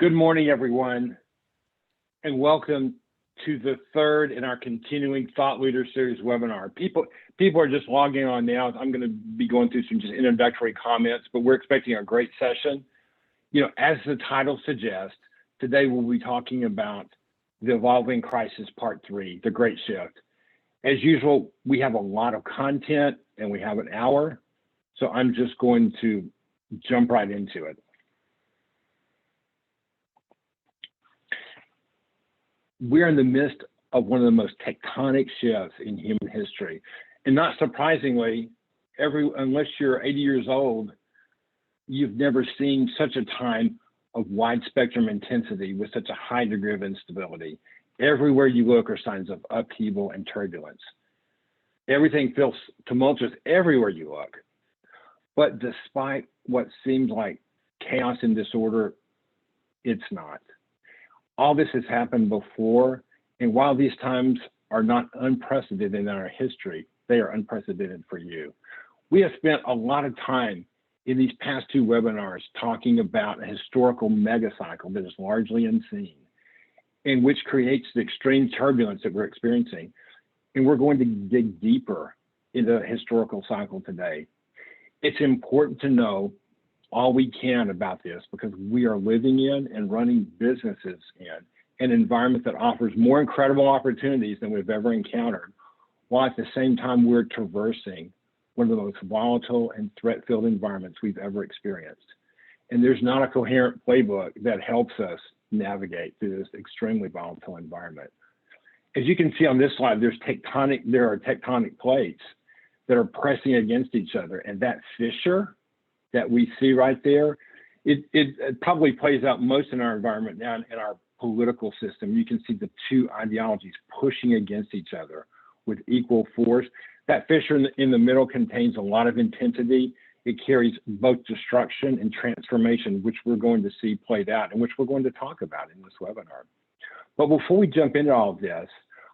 Good morning, everyone, and welcome to the third in our continuing Thought Leader Series webinar. People are just logging on now. I'm going to be going through some just introductory comments, but we're expecting a great session. You know, as the title suggests, today we'll be talking about the evolving crisis, part 3, the great shift. As usual, we have a lot of content and we have an hour, so I'm just going to jump right into it. We're in the midst of one of the most tectonic shifts in human history. And not surprisingly, unless you're 80 years old, you've never seen such a time of wide spectrum intensity with such a high degree of instability. Everywhere you look are signs of upheaval and turbulence. Everything feels tumultuous everywhere you look. But despite what seems like chaos and disorder, it's not. All this has happened before, and while these times are not unprecedented in our history, they are unprecedented for you. We have spent a lot of time in these past 2 webinars talking about a historical megacycle that is largely unseen, and which creates the extreme turbulence that we're experiencing. And we're going to dig deeper into the historical cycle today. It's important to know all we can about this because we are living in and running businesses in an environment that offers more incredible opportunities than we've ever encountered, while at the same time we're traversing one of the most volatile and threat-filled environments we've ever experienced. And there's not a coherent playbook that helps us navigate through this extremely volatile environment. As you can see on this slide, there are tectonic plates that are pressing against each other, and that fissure that we see right there, it probably plays out most in our environment now in our political system. You can see the 2 ideologies pushing against each other with equal force. That fissure in the middle contains a lot of intensity. It carries both destruction and transformation, which we're going to see played out and which we're going to talk about in this webinar. But before we jump into all of this,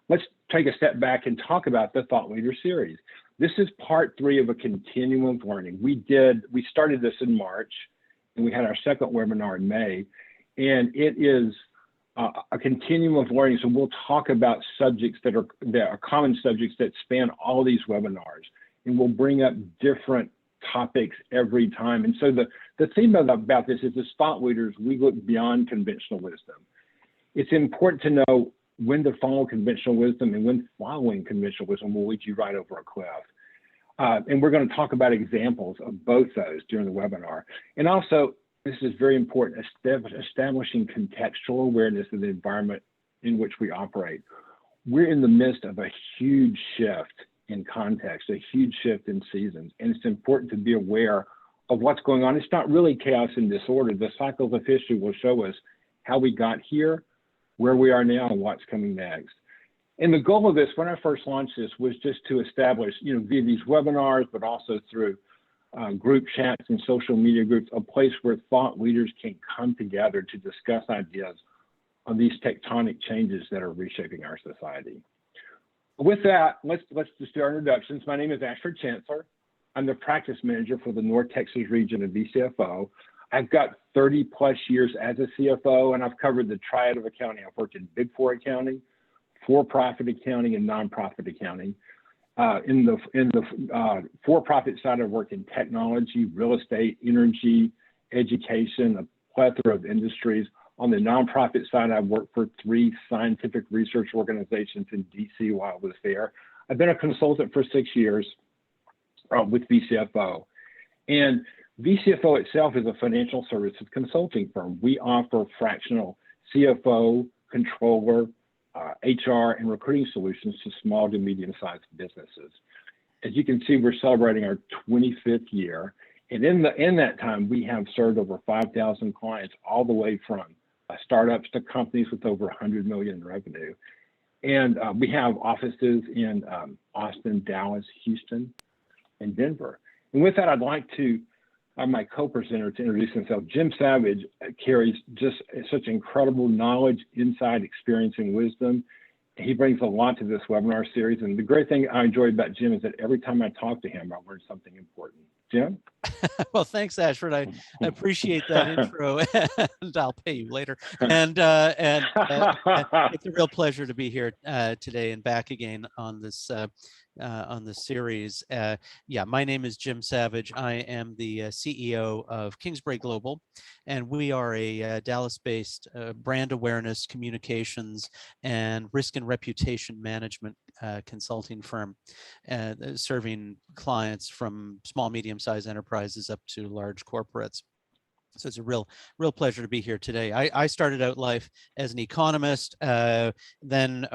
let's take a step back and talk about the Thought Leader series. This is part 3 of a continuum of learning. We started this in March, and we had our second webinar in May, and it is a continuum of learning. So we'll talk about subjects that are common subjects that span all these webinars, and we'll bring up different topics every time. And so the theme about this is, as thought leaders, we look beyond conventional wisdom. It's important to know when to follow conventional wisdom and when following conventional wisdom will lead you right over a cliff. And we're going to talk about examples of both those during the webinar. And also, this is very important, establishing contextual awareness of the environment in which we operate. We're in the midst of a huge shift in context, a huge shift in seasons, and it's important to be aware of what's going on. It's not really chaos and disorder. The cycles of history will show us how we got here, where we are now, and what's coming next. And the goal of this, when I first launched this, was just to establish, via these webinars, but also through group chats and social media groups, a place where thought leaders can come together to discuss ideas on these tectonic changes that are reshaping our society. With that, let's just do our introductions. My name is Ashford Chancelor. I'm the practice manager for the North Texas region of vcfo. I've got 30 plus years as a CFO, and I've covered the triad of accounting. I've worked in Big 4 accounting, for-profit accounting, and nonprofit accounting. In the for-profit side, I've worked in technology, real estate, energy, education, a plethora of industries. On the nonprofit side, I've worked for 3 scientific research organizations in DC while I was there. I've been a consultant for 6 years with vcfo. And vcfo itself is a financial services consulting firm. We offer fractional CFO, controller, HR, and recruiting solutions to small to medium-sized businesses. As you can see, we're celebrating our 25th year. And in that time, we have served over 5,000 clients, all the way from startups to companies with over 100 million in revenue. And we have offices in Austin, Dallas, Houston, and Denver. And with that, I'd like to my co-presenter to introduce himself. Jim Savage carries just such incredible knowledge, insight, experience, and wisdom. He brings a lot to this webinar series. And the great thing I enjoy about Jim is that every time I talk to him, I learn something important. Jim? Well, thanks, Ashford. I appreciate that intro, and I'll pay you later. And it's a real pleasure to be here today and back again on this series. Yeah, my name is Jim Savage. I am the CEO of Kingsbrae Global, and we are a Dallas-based brand awareness, communications, and risk and reputation management consulting firm, serving clients from small, medium-sized enterprises up to large corporates. So it's a real pleasure to be here today. I started out life as an economist, then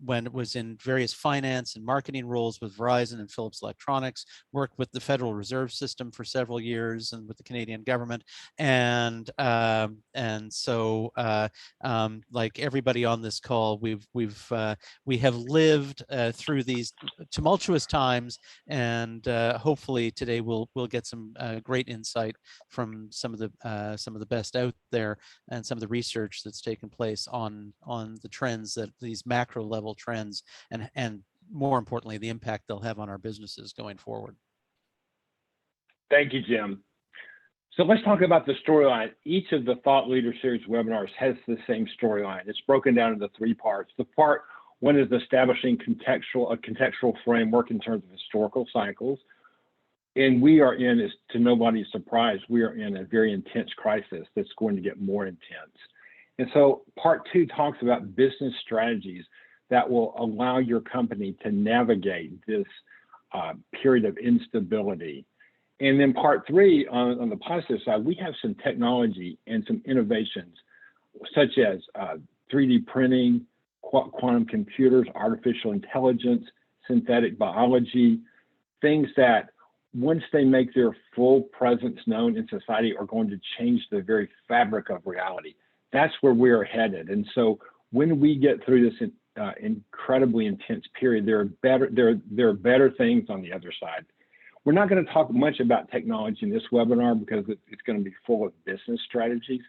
when it was in various finance and marketing roles with Verizon and Philips Electronics, worked with the Federal Reserve System for several years and with the Canadian government. And so like everybody on this call, we have lived through these tumultuous times, and hopefully today we'll get some great insight from some of the best out there and some of the research that's taken place on the trends, that these macro level trends, and more importantly, the impact they'll have on our businesses going forward. Thank you, Jim. So let's talk about the storyline. Each of the Thought Leader Series webinars has the same storyline. It's broken down into three parts. The part one is establishing a contextual framework in terms of historical cycles. And we are in, is to nobody's surprise, we are in a very intense crisis that's going to get more intense. And so part two talks about business strategies that will allow your company to navigate this period of instability. And then part three, on the positive side, we have some technology and some innovations, such as 3D printing, quantum computers, artificial intelligence, synthetic biology, things that once they make their full presence known in society are going to change the very fabric of reality. That's where we're headed. And so when we get through this incredibly intense period, there are better things on the other side. We're not going to talk much about technology in this webinar because it's going to be full of business strategies,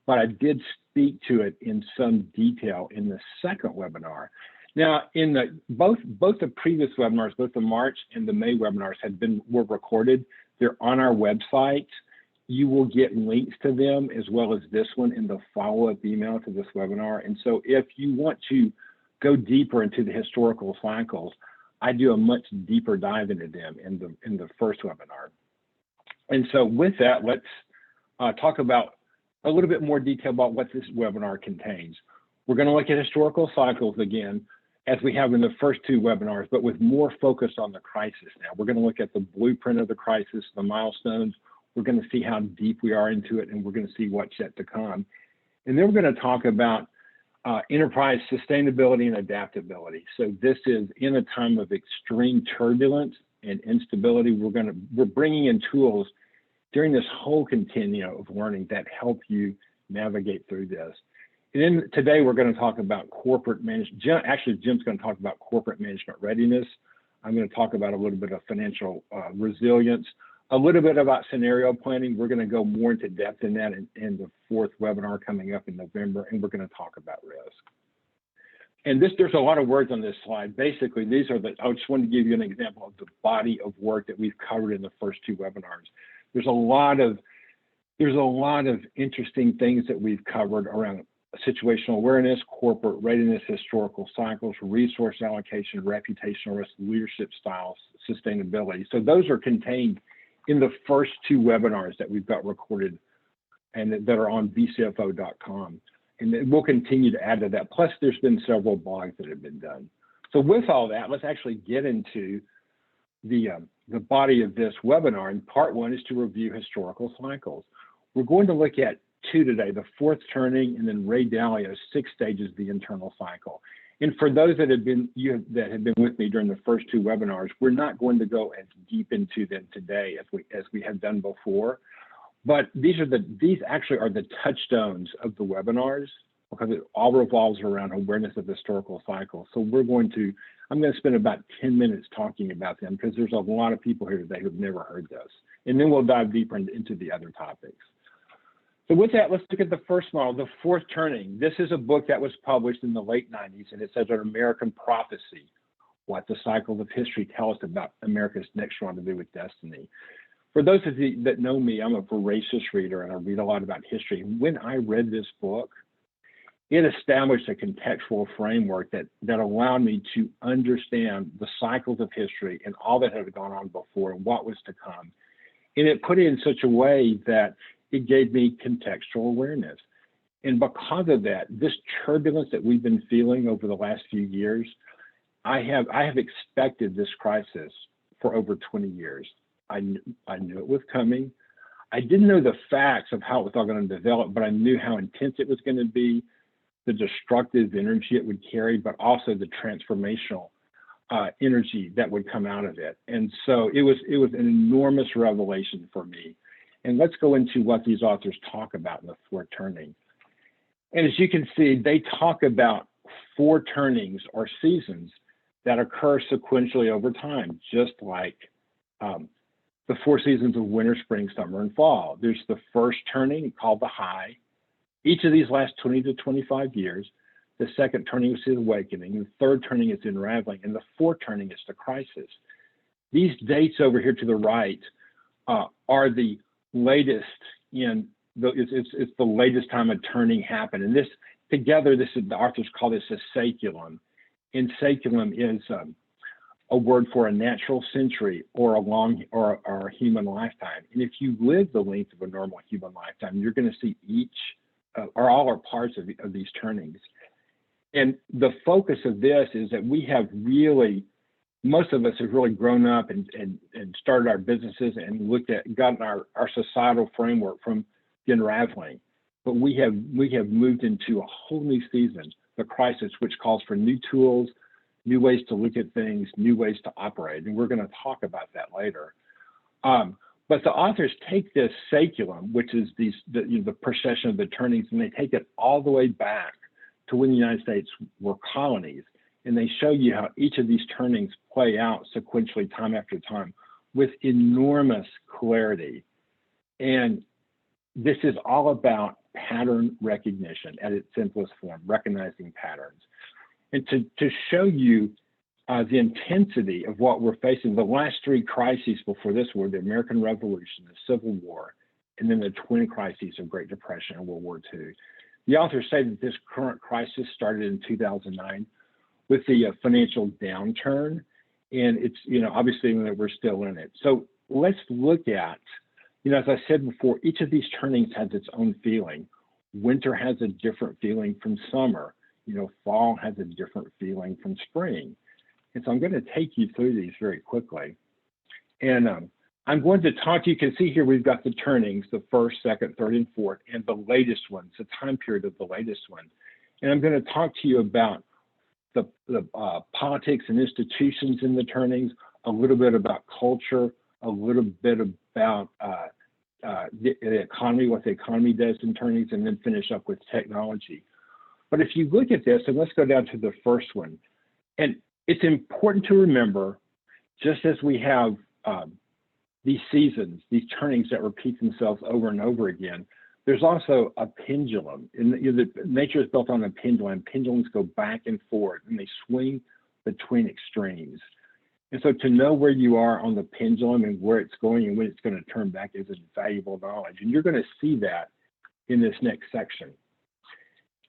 but I did speak to it in some detail in the second webinar. Now, in both the previous webinars, both the March and the May webinars were recorded. They're on our website. You will get links to them as well as this one in the follow-up email to this webinar. And so if you want to go deeper into the historical cycles, I do a much deeper dive into them in the first webinar. And so with that, let's talk about a little bit more detail about what this webinar contains. We're going to look at historical cycles again, as we have in the first two webinars, but with more focus on the crisis now. We're going to look at the blueprint of the crisis, the milestones. We're going to see how deep we are into it, and we're going to see what's yet to come. And then we're going to talk about enterprise sustainability and adaptability. So this is in a time of extreme turbulence and instability. We're bringing in tools during this whole continuum of learning that help you navigate through this. And then today we're going to talk about corporate management. Actually, Jim's going to talk about corporate management readiness. I'm going to talk about a little bit of financial resilience, a little bit about scenario planning. We're going to go more into depth in that in the fourth webinar coming up in November, and we're going to talk about risk. And there's a lot of words on this slide. Basically, I just wanted to give you an example of the body of work that we've covered in the first two webinars. There's a lot of interesting things that we've covered around situational awareness, corporate readiness, historical cycles, resource allocation, reputational risk, leadership styles, sustainability. So those are contained in the first two webinars that we've got recorded and that are on vcfo.com. And we'll continue to add to that. Plus, there's been several blogs that have been done. So with all that, let's actually get into the body of this webinar. And part one is to review historical cycles. We're going to look at two today, the fourth turning, and then Ray Dalio's 6 stages of the internal cycle. And for those that have been with me during the first two webinars, we're not going to go as deep into them today as we have done before. But these actually are the touchstones of the webinars, because it all revolves around awareness of historical cycles. So I'm going to spend about 10 minutes talking about them, because there's a lot of people here today who've never heard this. And then we'll dive deeper into the other topics. So with that, let's look at the first model, the fourth turning. This is a book that was published in the late 90s, and it says an American prophecy, what the cycles of history tell us about America's next rendezvous with destiny. For those of you that know me, I'm a voracious reader and I read a lot about history. When I read this book, it established a contextual framework that allowed me to understand the cycles of history and all that had gone on before and what was to come. And it put it in such a way that it gave me contextual awareness. And because of that, this turbulence that we've been feeling over the last few years, I have expected this crisis for over 20 years. I knew it was coming. I didn't know the facts of how it was all going to develop, but I knew how intense it was going to be, the destructive energy it would carry, but also the transformational energy that would come out of it. And so it was an enormous revelation for me. And let's go into what these authors talk about in the four turnings. And as you can see, they talk about four turnings or seasons that occur sequentially over time, just like the four seasons of winter, spring, summer, and fall. There's the first turning called the high. Each of these lasts 20 to 25 years. The second turning is the awakening. The third turning is the unraveling. And the fourth turning is the crisis. These dates over here to the right are the latest it's the latest time a turning happened. And this together, the authors call this a saeculum. And saeculum is a word for a natural century or a human lifetime. And if you live the length of a normal human lifetime, you're going to see each or all are parts of these turnings. And the focus of this is that we have really, most of us have really grown up and started our businesses and gotten our societal framework from the unraveling. But we have moved into a whole new season, the crisis, which calls for new tools, new ways to look at things, new ways to operate. And we're going to talk about that later. But the authors take this saeculum, which is the procession of the turnings, and they take it all the way back to when the United States were colonies. And they show you how each of these turnings play out sequentially time after time with enormous clarity. And this is all about pattern recognition at its simplest form, recognizing patterns. And to show you the intensity of what we're facing, the last three crises before this were the American Revolution, the Civil War, and then the twin crises of Great Depression and World War II. The authors say that this current crisis started in 2009 with the financial downturn, and it's, obviously we're still in it. So let's look at, as I said before, each of these turnings has its own feeling. Winter has a different feeling from summer. Fall has a different feeling from spring. And so I'm going to take you through these very quickly. And I'm going to talk, you can see here we've got the turnings, the first, second, third, and fourth, and the latest ones, the time period of the latest one. And I'm going to talk to you about the politics and institutions in the turnings, a little bit about culture, a little bit about the economy, what the economy does in turnings, and then finish up with technology. But if you look at this, and let's go down to the first one, and it's important to remember, just as we have these seasons, these turnings that repeat themselves over and over again, there's also a pendulum. Nature is built on a pendulum. Pendulums go back and forth, and they swing between extremes. And so to know where you are on the pendulum and where it's going and when it's going to turn back is invaluable knowledge. And you're going to see that in this next section.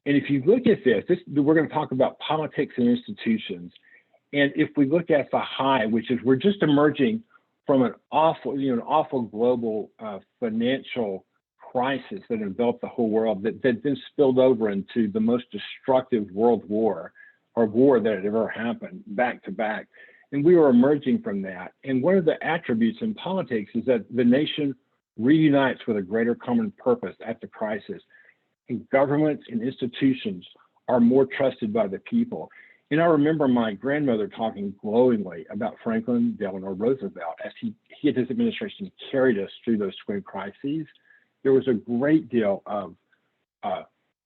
And if you look at this, we're going to talk about politics and institutions. And if we look at the high, which is we're just emerging from an awful global financial crisis that enveloped the whole world that then spilled over into the most destructive world war or war that had ever happened back to back. And we were emerging from that. And one of the attributes in politics is that the nation reunites with a greater common purpose at the crisis. And governments and institutions are more trusted by the people. And I remember my grandmother talking glowingly about Franklin Delano Roosevelt as he and his administration carried us through those twin crises. There was a great deal of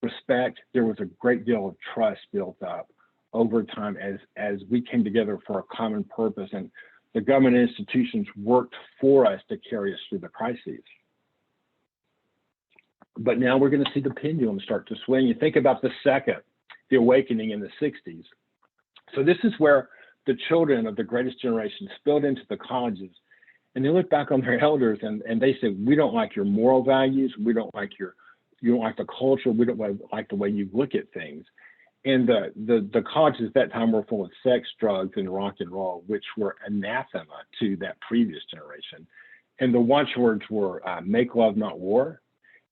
respect. There was a great deal of trust built up over time as we came together for a common purpose, and the government institutions worked for us to carry us through the crises. But now we're going to see the pendulum start to swing. You think about the second, the awakening in the 60s. So this is where the children of the greatest generation spilled into the colleges And they look back on their elders and they say, we don't like your moral values. We don't like you don't like the culture. We don't like the way you look at things. And the colleges at that time were full of sex, drugs, and rock and roll, which were anathema to that previous generation. And the watchwords were make love, not war,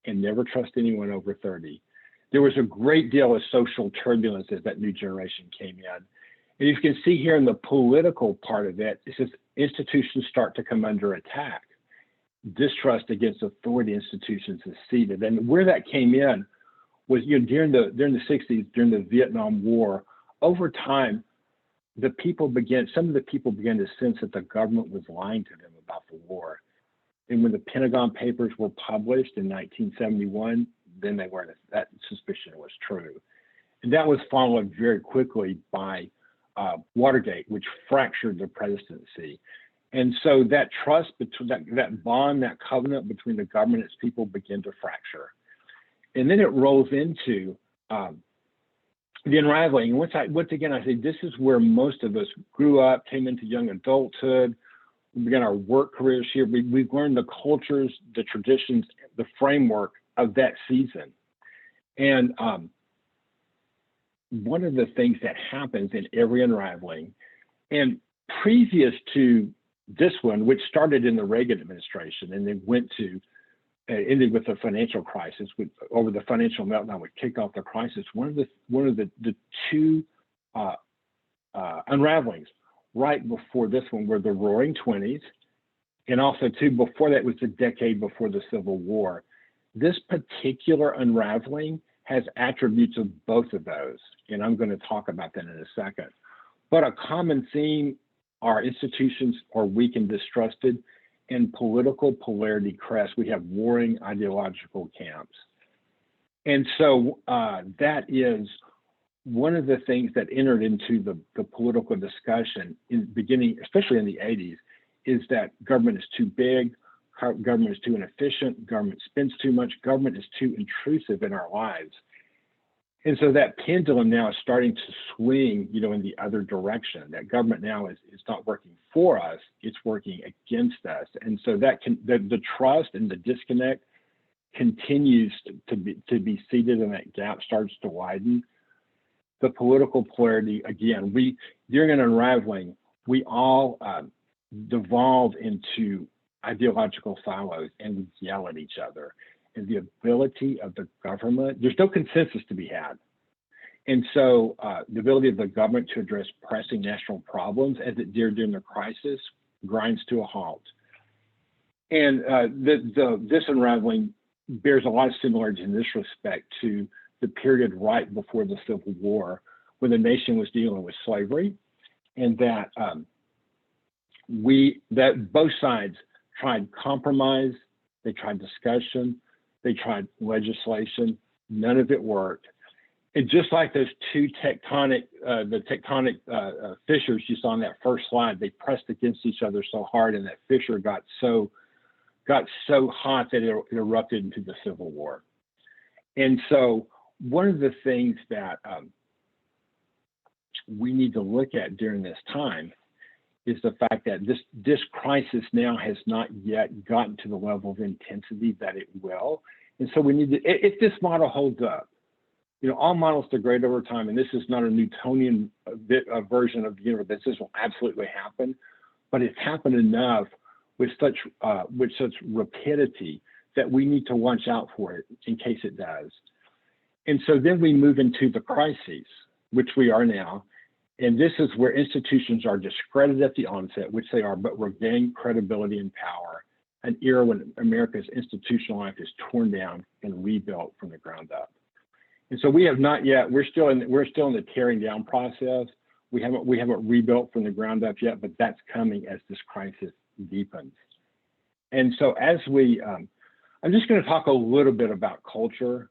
and never trust anyone over 30. There was a great deal of social turbulence as that new generation came in. And you can see here in the political part of it, it says institutions start to come under attack. Distrust against authority institutions is seeded. And where that came in was, during the 60s, during the Vietnam War, over time, some of the people began to sense that the government was lying to them about the war. And when the Pentagon Papers were published in 1971, then that suspicion was true. And that was followed very quickly by Watergate, which fractured the presidency. And so that trust between that bond, that covenant between the government and its people began to fracture. And then it rolls into the unraveling. And once again, I say this is where most of us grew up, came into young adulthood, we began our work careers here. We've learned the cultures, the traditions, the framework of that season. And one of the things that happens in every unraveling, and previous to this one, which started in the Reagan administration and then ended with the financial crisis, over the financial meltdown, which kicked off the crisis. One of the two unravelings right before this one were the Roaring 20s, and also before that was the decade before the Civil War. This particular unraveling has attributes of both of those, and I'm going to talk about that in a second. But a common theme: our institutions are weak and distrusted, and political polarity crests. We have warring ideological camps. And so that is one of the things that entered into the political discussion in beginning, especially in the 80s, is that government is too big, government is too inefficient, government spends too much, government is too intrusive in our lives. And so that pendulum now is starting to swing, in the other direction. That government now is not working for us, it's working against us. And so the trust and the disconnect continues to be seated, and that gap starts to widen. The political polarity, again, during an unraveling, we all devolve into ideological silos, and we yell at each other. And the ability of the government, there's no consensus to be had. And so the ability of the government to address pressing national problems, as it did during the crisis, grinds to a halt. And this unraveling bears a lot of similarities in this respect to the period right before the Civil War, when the nation was dealing with slavery, and that both sides tried compromise, they tried discussion, they tried legislation. None of it worked. And just like those two tectonic fissures you saw on that first slide, they pressed against each other so hard, and that fissure got so hot that it erupted into the Civil War. And so one of the things that we need to look at during this time is the fact that this crisis now has not yet gotten to the level of intensity that it will. And so we need to, if this model holds up, all models degrade over time, and this is not a Newtonian version of the universe. This will absolutely happen, but it's happened enough with such rapidity that we need to watch out for it in case it does. And so then we move into the crises, which we are now. And this is where institutions are discredited at the onset, which they are, but regain credibility and power, an era when America's institutional life is torn down and rebuilt from the ground up. And so we have not yet, we're still in the tearing down process. We haven't rebuilt from the ground up yet, but that's coming as this crisis deepens. And so I'm just going to talk a little bit about culture,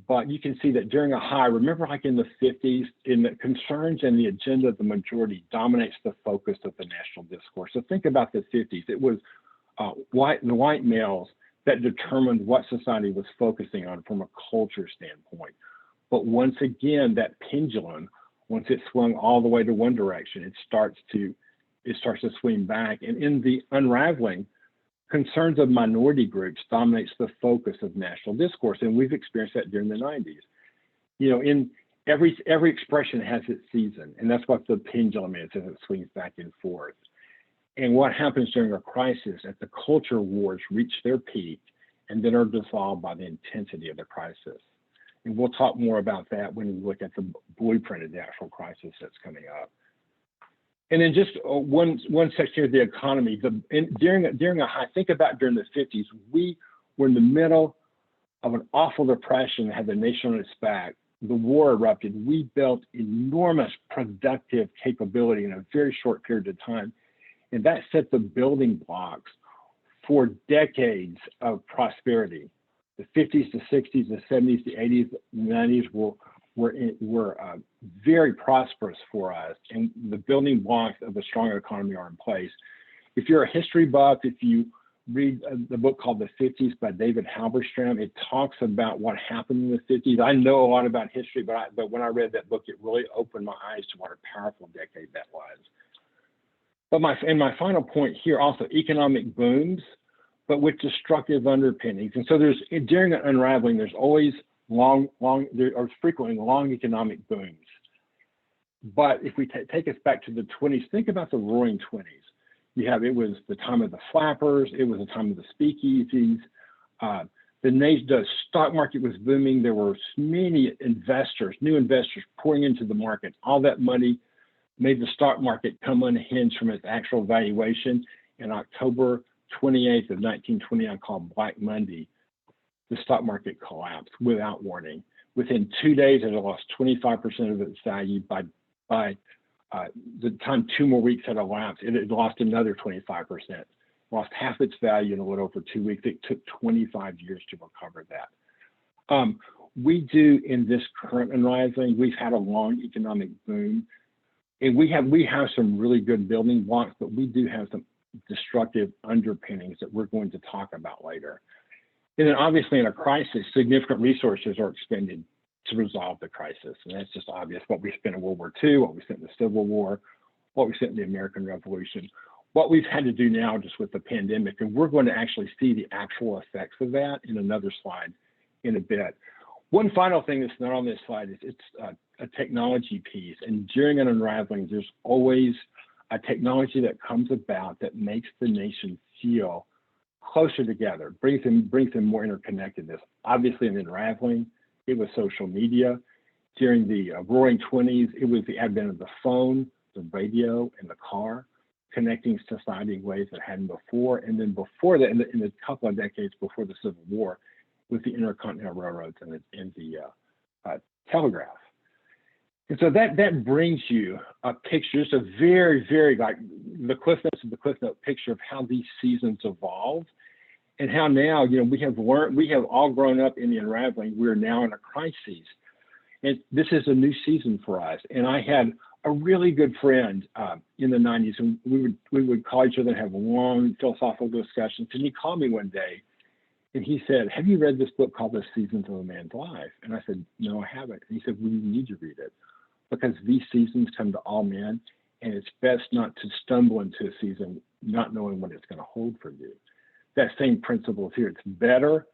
but you can see that during a high, remember like in the 50s, in the concerns and the agenda of the majority dominates the focus of the national discourse. So think about the 50s. It was the white males that determined what society was focusing on from a culture standpoint. But once again, that pendulum, once it swung all the way to one direction, it starts to it starts to swing back. And in the unraveling, concerns of minority groups dominates the focus of national discourse. And we've experienced that during the 90s. You know, in every expression has its season, and that's what the pendulum is as it swings back and forth. And what happens during a crisis, as the culture wars reach their peak and then are dissolved by the intensity of the crisis. And we'll talk more about that when we look at the blueprint of the actual crisis that's coming up. And then just one section of the economy. During a high, think about during the 50s, we were in the middle of an awful depression that had the nation on its back. The war erupted. We built enormous productive capability in a very short period of time. And that set the building blocks for decades of prosperity. The 50s, the 60s, the 70s, the 80s, the 90s were very prosperous for us, and the building blocks of a stronger economy are in place. If you're a history buff, if you read the book called The 50s by David Halberstam, it talks about what happened in the 50s. I know a lot about history, but when I read that book, it really opened my eyes to what a powerful decade that was. But my final point here also, economic booms, but with destructive underpinnings. And so during an unraveling, there's always there are frequently long economic booms. But if we take us back to the 20s, think about the roaring 20s. It was the time of the flappers, it was the time of the speakeasies. The stock market was booming. There were many investors, new investors pouring into the market. All that money made the stock market come unhinged from its actual valuation. In October 28th of 1929, called Black Monday, the stock market collapsed without warning. Within 2 days, it had lost 25% of its value. By the time 2 more weeks had elapsed, it had lost another 25%, lost half its value in a little over 2 weeks. It took 25 years to recover that. We do in this current unraveling, we've had a long economic boom, and we have some really good building blocks, but we do have some destructive underpinnings that we're going to talk about later. And then obviously in a crisis, significant resources are expended to resolve the crisis. And that's just obvious. What we spent in World War II, what we spent in the Civil War, what we spent in the American Revolution, what we've had to do now just with the pandemic. And we're going to actually see the actual effects of that in another slide in a bit. One final thing that's not on this slide is it's a technology piece. And during an unraveling, there's always a technology that comes about that makes the nation feel closer together, brings them more interconnectedness. Obviously, in unraveling, it was social media. During the roaring 20s, it was the advent of the phone, the radio, and the car, connecting society in ways that hadn't before. And then before that, in the couple of decades before the Civil War, with the intercontinental railroads and the telegraph. And so that brings you a picture, just a very, very, like the Cliff Notes of the Cliff Note picture of how these seasons evolved and how now, we have all grown up in the unraveling. We're now in a crisis. And this is a new season for us. And I had a really good friend in the 90s, and we would call each other and have long philosophical discussions. And he called me one day and he said, "Have you read this book called The Seasons of a Man's Life?" And I said, "No, I haven't." And he said, "Well, you need to read it, because these seasons come to all men, and it's best not to stumble into a season not knowing what it's going to hold for you." That same principle is here. It's better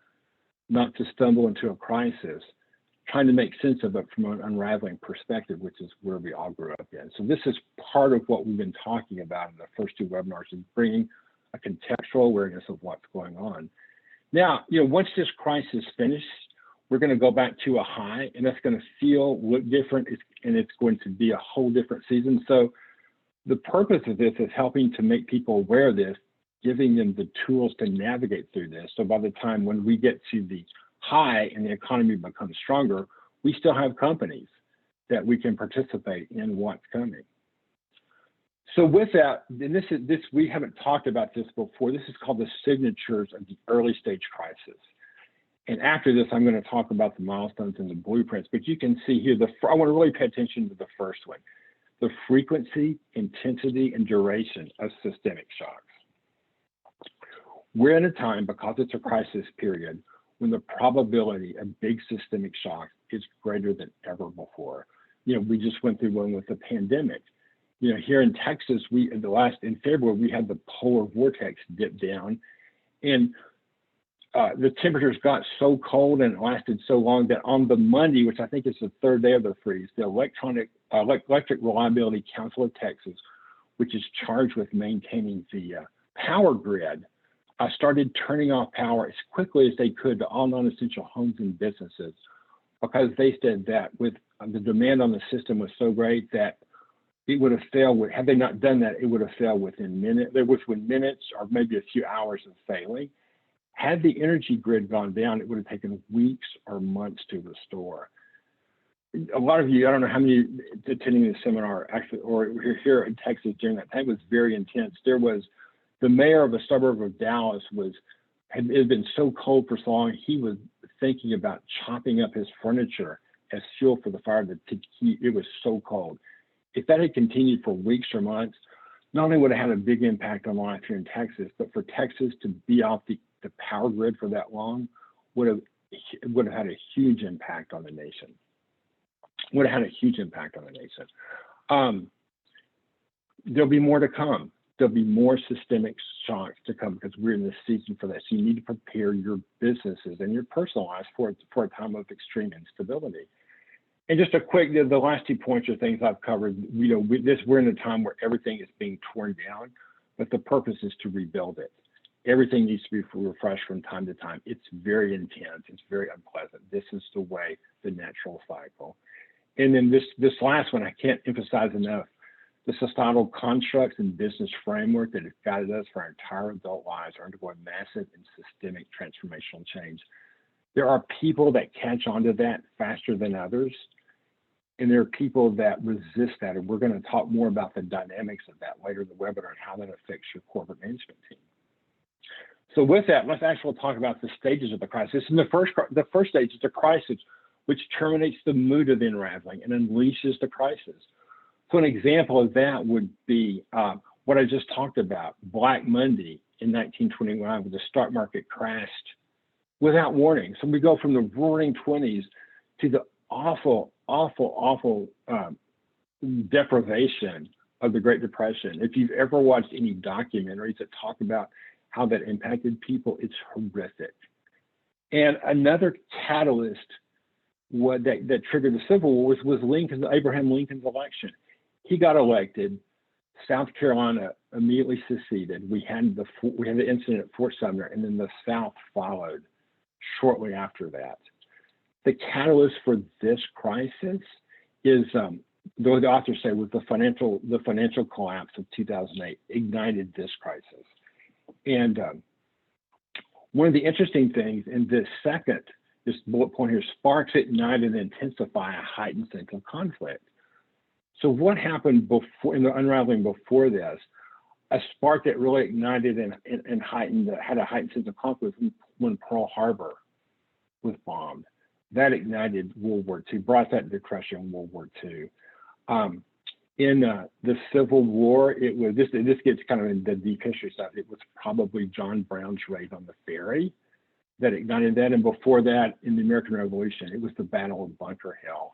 not to stumble into a crisis, trying to make sense of it from an unraveling perspective, which is where we all grew up in. So this is part of what we've been talking about in the first 2 webinars, is bringing a contextual awareness of what's going on. Now, once this crisis finishes, we're going to go back to a high, and that's going to look different, and it's going to be a whole different season. So the purpose of this is helping to make people aware of this, giving them the tools to navigate through this. So by the time when we get to the high and the economy becomes stronger, we still have companies that we can participate in what's coming. So with that, and this we haven't talked about this before. This is called the signatures of the early stage crisis. And after this, I'm going to talk about the milestones and the blueprints. But you can see here, I want to really pay attention to the first one: the frequency, intensity, and duration of systemic shocks. We're in a time, because it's a crisis period, when the probability of big systemic shocks is greater than ever before. We just went through one with the pandemic. here in Texas, in February, we had the polar vortex dip down, and the temperatures got so cold and it lasted so long that on the Monday, which I think is the third day of the freeze, the Electric Reliability Council of Texas, which is charged with maintaining the power grid, started turning off power as quickly as they could to all non-essential homes and businesses, because they said that with the demand on the system was so great that it would have failed. Had they not done that, it would have failed within minutes. There was minutes or maybe a few hours of failing. Had the energy grid gone down, it would have taken weeks or months to restore. A lot of you, I don't know how many attending the seminar actually, or here in Texas during that time, was very intense. There was the mayor of a suburb of Dallas had been so cold for so long, he was thinking about chopping up his furniture as fuel for the fire. It was so cold. If that had continued for weeks or months, not only would it have had a big impact on life here in Texas, but for Texas to be off the power grid for that long would have had a huge impact on the nation. Would have had a huge impact on the nation. There'll be more to come. There'll be more systemic shocks to come because we're in the season for that. So you need to prepare your businesses and your personal lives for a time of extreme instability. And just a quick, the last 2 points are things I've covered. We're in a time where everything is being torn down, but the purpose is to rebuild it. Everything needs to be refreshed from time to time. It's very intense. It's very unpleasant. This is the way, the natural cycle. And then this last one, I can't emphasize enough, the societal constructs and business framework that have guided us for our entire adult lives are undergoing massive and systemic transformational change. There are people that catch on to that faster than others, and there are people that resist that. And we're going to talk more about the dynamics of that later in the webinar and how that affects your corporate management team. So with that, let's actually talk about the stages of the crisis. And the first stage is the crisis, which terminates the mood of the unraveling and unleashes the crisis. So an example of that would be what I just talked about, Black Monday in 1921, when the stock market crashed without warning. So we go from the roaring 20s to the awful deprivation of the Great Depression. If you've ever watched any documentaries that talk about how that impacted people, it's horrific. And another catalyst that triggered the Civil War was Abraham Lincoln's election. He got elected. South Carolina immediately seceded. We had the incident at Fort Sumner, and then the South followed shortly after that. The catalyst for this crisis is, the authors say, was the financial collapse of 2008 ignited this crisis. And one of the interesting things in this bullet point here, sparks ignite and intensify a heightened sense of conflict. So what happened before, in the unraveling before this, a spark that really ignited and heightened, had a heightened sense of conflict when Pearl Harbor was bombed. That ignited World War II, brought that into crush in World War II. In the Civil War, it was, this gets kind of in the deep history stuff, it was probably John Brown's raid on the ferry that ignited that. And before that, in the American Revolution, it was the Battle of Bunker Hill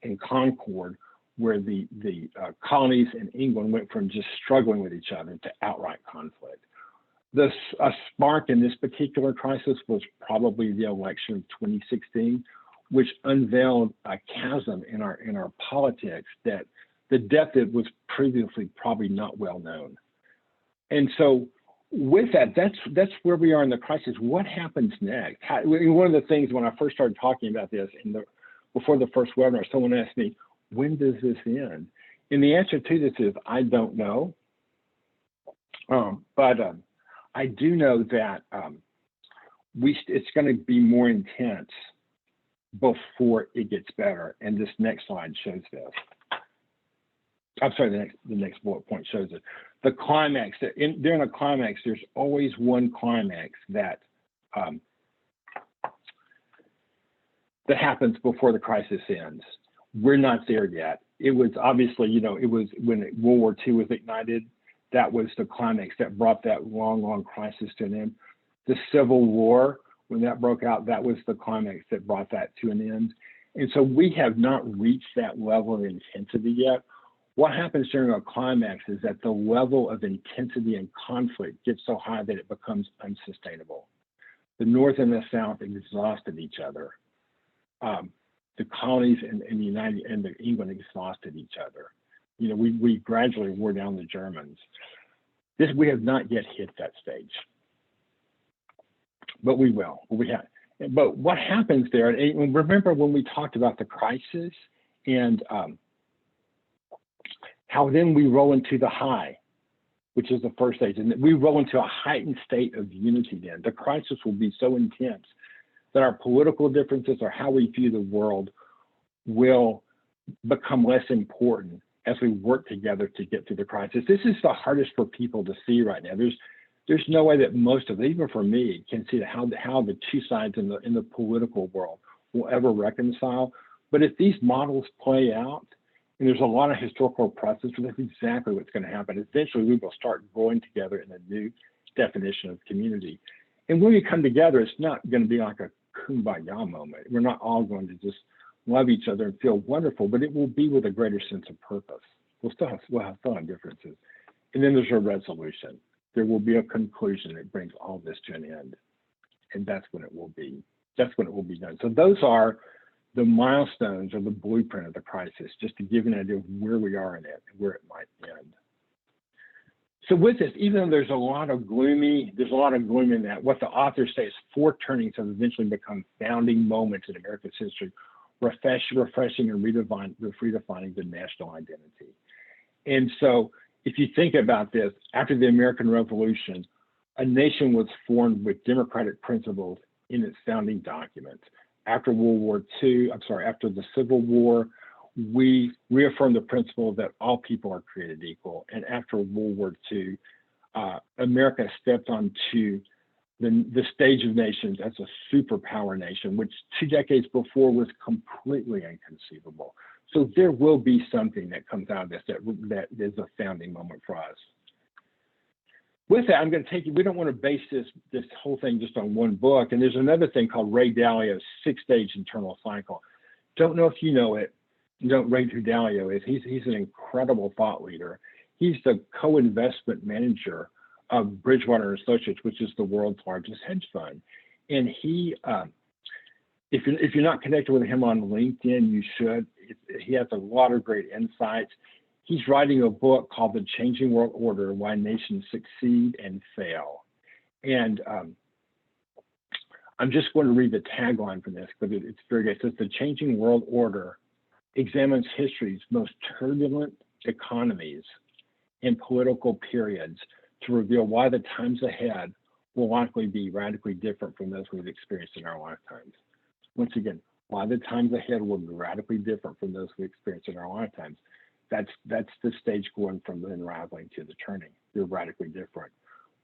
in Concord, where the colonies in England went from just struggling with each other to outright conflict. A spark in this particular crisis was probably the election of 2016, which unveiled a chasm in our politics that the depth of it was previously probably not well known. And so with that, that's where we are in the crisis. What happens next? One of the things when I first started talking about this before the first webinar, someone asked me, when does this end? And the answer to this is, I don't know. But I do know that it's going to be more intense before it gets better. And this next slide shows this. I'm sorry, the next bullet point shows it. The climax, during a climax, there's always one climax that happens before the crisis ends. We're not there yet. It was obviously, it was when World War II was ignited, that was the climax that brought that long crisis to an end. The Civil War, when that broke out, that was the climax that brought that to an end. And so we have not reached that level of intensity yet. What happens during a climax is that the level of intensity and conflict gets so high that it becomes unsustainable. The North and the South exhausted each other. The colonies and England exhausted each other. You know, we gradually wore down the Germans. We have not yet hit that stage, but we will. But what happens there? And remember when we talked about the crisis and how then we roll into the high, which is the first stage, and we roll into a heightened state of unity. Then the crisis will be so intense that our political differences or how we view the world will become less important as we work together to get through the crisis. This is the hardest for people to see right now. There's no way that most of, even for me, can see how the two sides in the political world will ever reconcile. But if these models play out, and there's a lot of historical precedents, that's exactly what's going to happen. Eventually, we will start growing together in a new definition of community. And when we come together, it's not going to be like a kumbaya moment. We're not all going to just love each other and feel wonderful, but it will be with a greater sense of purpose. We'll have fun differences. And then there's a resolution. There will be a conclusion that brings all this to an end. And that's when it will be. That's when it will be done. So those are the milestones or the blueprint of the crisis, just to give you an idea of where we are in it and where it might end. So with this, even though there's a lot of gloom in that, what the authors say is 4 turnings have eventually become founding moments in America's history, refreshing and redefining the national identity. And so if you think about this, after the American Revolution, a nation was formed with democratic principles in its founding documents. After after the Civil War, we reaffirmed the principle that all people are created equal. And after World War II, America stepped onto the stage of nations as a superpower nation, which 2 decades before was completely inconceivable. So there will be something that comes out of this that is a founding moment for us. With that, I'm going to take you, we don't want to base this whole thing just on one book. And there's another thing called Ray Dalio's 6-stage internal cycle. Don't know if you know it. You don't rate who Dalio is. He's an incredible thought leader. He's the co-investment manager of Bridgewater Associates, which is the world's largest hedge fund. And he, if you're not connected with him on LinkedIn, you should. He has a lot of great insights. He's writing a book called The Changing World Order: Why Nations Succeed and Fail. And I'm just going to read the tagline from this, but it's very good. It says, the changing world order examines history's most turbulent economies and political periods to reveal why the times ahead will likely be radically different from those we've experienced in our lifetimes. Once again, why the times ahead will be radically different from those we experienced in our lifetimes. That's the stage going from the unraveling to the turning. They're radically different.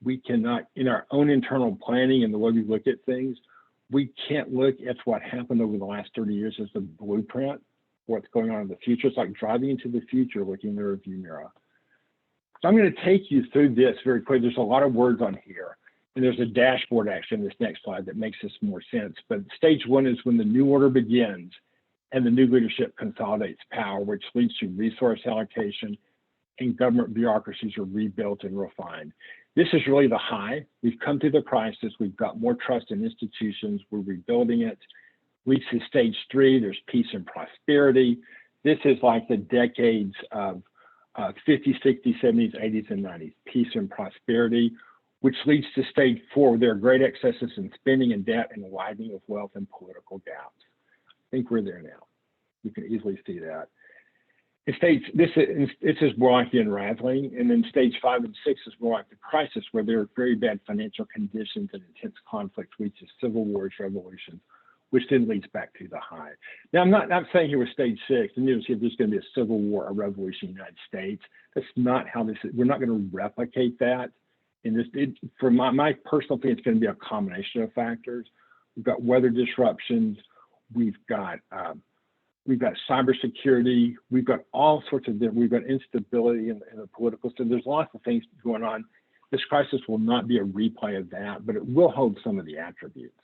We cannot, in our own internal planning and the way we look at things, we can't look at what happened over the last 30 years as the blueprint, what's going on in the future. It's like driving into the future, looking in the rearview mirror. So I'm going to take you through this very quickly. There's a lot of words on here. And there's a dashboard actually in this next slide that makes this more sense. But stage 1 is when the new order begins and the new leadership consolidates power, which leads to resource allocation and government bureaucracies are rebuilt and refined. This is really the high. We've come through the crisis. We've got more trust in institutions. We're rebuilding it. Leads to stage 3, there's peace and prosperity. This is like the decades of 50s, 60s, 70s, 80s, and 90s, peace and prosperity, which leads to stage 4, there are great excesses in spending and debt and widening of wealth and political gaps. I think we're there now. You can easily see that. This is more like the unraveling, and then stage 5 and 6 is more like the crisis, where there are very bad financial conditions and intense conflicts, leads to civil wars, revolutions, which then leads back to the high. Now, I'm not saying here with stage 6, and there's going to be a civil war, a revolution in the United States. That's not how this is. We're not going to replicate that. And for my personal opinion, it's going to be a combination of factors. We've got weather disruptions. We've got cybersecurity. We've got all sorts of different. We've got instability in the political system. There's lots of things going on. This crisis will not be a replay of that, but it will hold some of the attributes.